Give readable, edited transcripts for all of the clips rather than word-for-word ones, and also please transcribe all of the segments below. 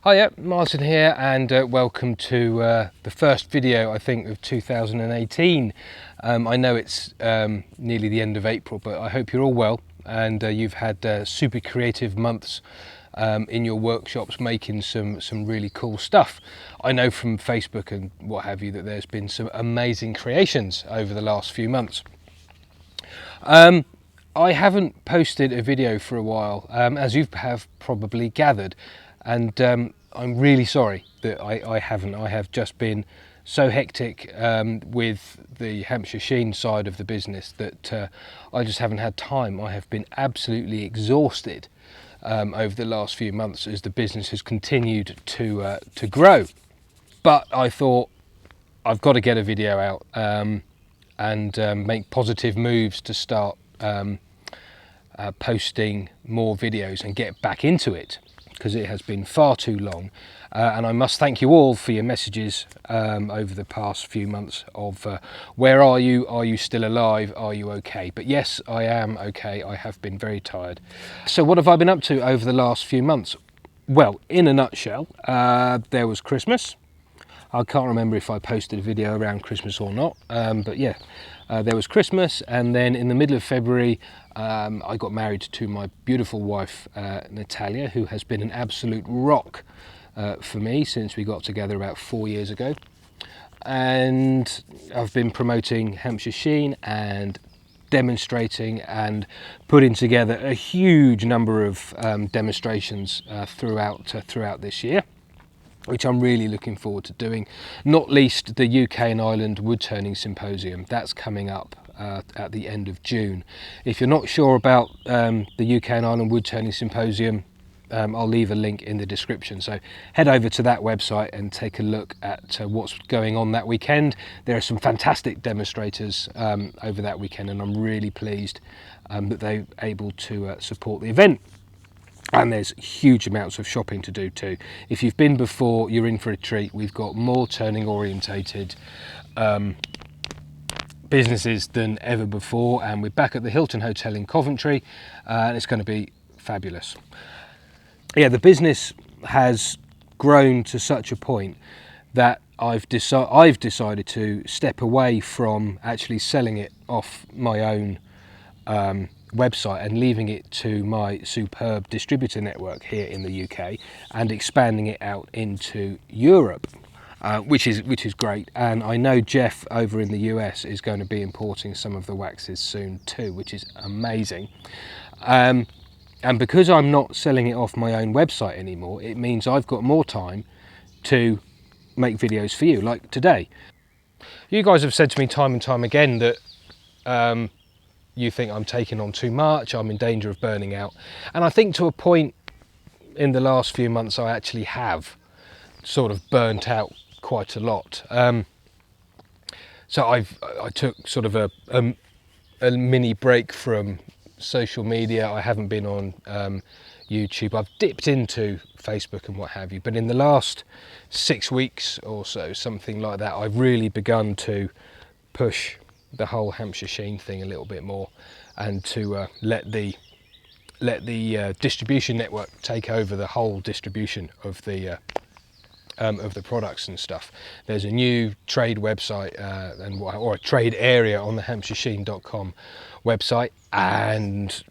Hiya, Martin here, and welcome to the first video, I think, of 2018. I know it's nearly the end of April, but I hope you're all well and you've had super creative months in your workshops making some really cool stuff. I know from Facebook and what have you that there's been some amazing creations over the last few months. I haven't posted a video for a while, as you have probably gathered, and I'm really sorry that I haven't. I have just been so hectic with the Hampshire Sheen side of the business that I just haven't had time. I have been absolutely exhausted over the last few months as the business has continued to grow. But I thought I've got to get a video out and make positive moves to start posting more videos and get back into it, because it has been far too long. And I must thank you all for your messages over the past few months of where are you still alive, are you okay? But yes, I am okay. I have been very tired. So what have I been up to over the last few months? Well, in a nutshell, there was Christmas. I can't remember if I posted a video around Christmas or not, but yeah, there was Christmas, and then in the middle of February I got married to my beautiful wife Natalia, who has been an absolute rock for me since we got together about 4 years ago. And I've been promoting Hampshire Sheen and demonstrating and putting together a huge number of demonstrations throughout this year, which I'm really looking forward to doing, not least the UK and Ireland Woodturning Symposium. That's coming up at the end of June. If you're not sure about the UK and Ireland Woodturning Symposium, I'll leave a link in the description, so head over to that website and take a look at what's going on that weekend. There are some fantastic demonstrators over that weekend, and I'm really pleased that they're able to support the event. And there's huge amounts of shopping to do too. If you've been before, you're in for a treat. We've got more turning orientated businesses than ever before, and we're back at the Hilton Hotel in Coventry, and it's going to be fabulous. Yeah, the business has grown to such a point that I've decided to step away from actually selling it off my own website and leaving it to my superb distributor network here in the UK and expanding it out into Europe, which is great. And I know Jeff over in the US is going to be importing some of the waxes soon too, which is amazing. And because I'm not selling it off my own website anymore, it means I've got more time to make videos for you, like today. You guys have said to me time and time again that you think I'm taking on too much, I'm in danger of burning out. And I think to a point in the last few months I actually have sort of burnt out quite a lot. So I took sort of a mini break from social media. I haven't been on YouTube. I've dipped into Facebook and what have you, but in the last 6 weeks or so, something like that, I've really begun to push the whole Hampshire Sheen thing a little bit more, and to let the distribution network take over the whole distribution of the products and stuff. There's a new trade website or a trade area on the hampshiresheen.com website, and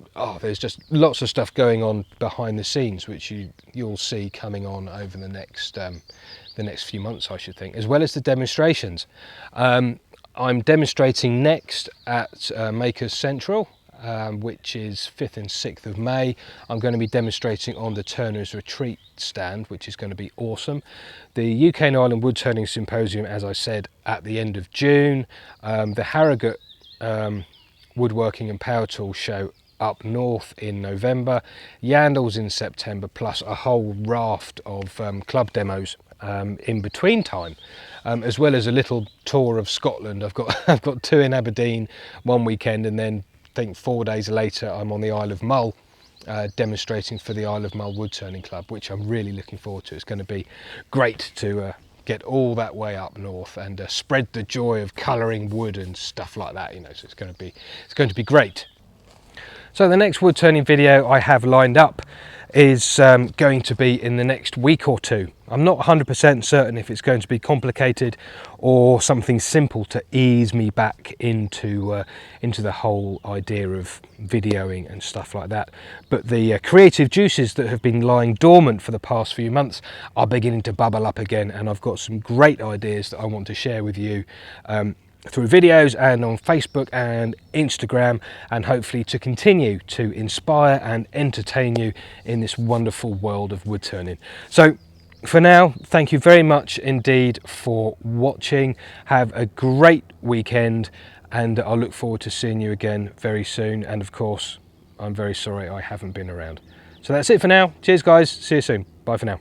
there's just lots of stuff going on behind the scenes, which you'll see coming on over the next few months, I should think, as well as the demonstrations. I'm demonstrating next at Makers Central, which is 5th and 6th of May. I'm going to be demonstrating on the Turner's Retreat stand, which is going to be awesome. The UK and Ireland Woodturning Symposium, as I said, at the end of June. The Harrogate Woodworking and Power Tools show up north in November. Yandles in September, plus a whole raft of club demos in between time, as well as a little tour of Scotland. I've got 2 in Aberdeen one weekend, and then I think 4 days later I'm on the Isle of Mull demonstrating for the Isle of Mull Woodturning Club, which I'm really looking forward to. It's going to be great to get all that way up north and spread the joy of colouring wood and stuff like that, you know. So it's going to be great. So the next wood turning video I have lined up is going to be in the next week or two. I'm not 100% certain if it's going to be complicated or something simple to ease me back into the whole idea of videoing and stuff like that. But the creative juices that have been lying dormant for the past few months are beginning to bubble up again, and I've got some great ideas that I want to share with you through videos and on Facebook and Instagram, and hopefully to continue to inspire and entertain you in this wonderful world of wood turning. So for now, thank you very much indeed for watching. Have a great weekend, and I look forward to seeing you again very soon. And of course, I'm very sorry I haven't been around. So that's it for now. Cheers guys, see you soon. Bye for now.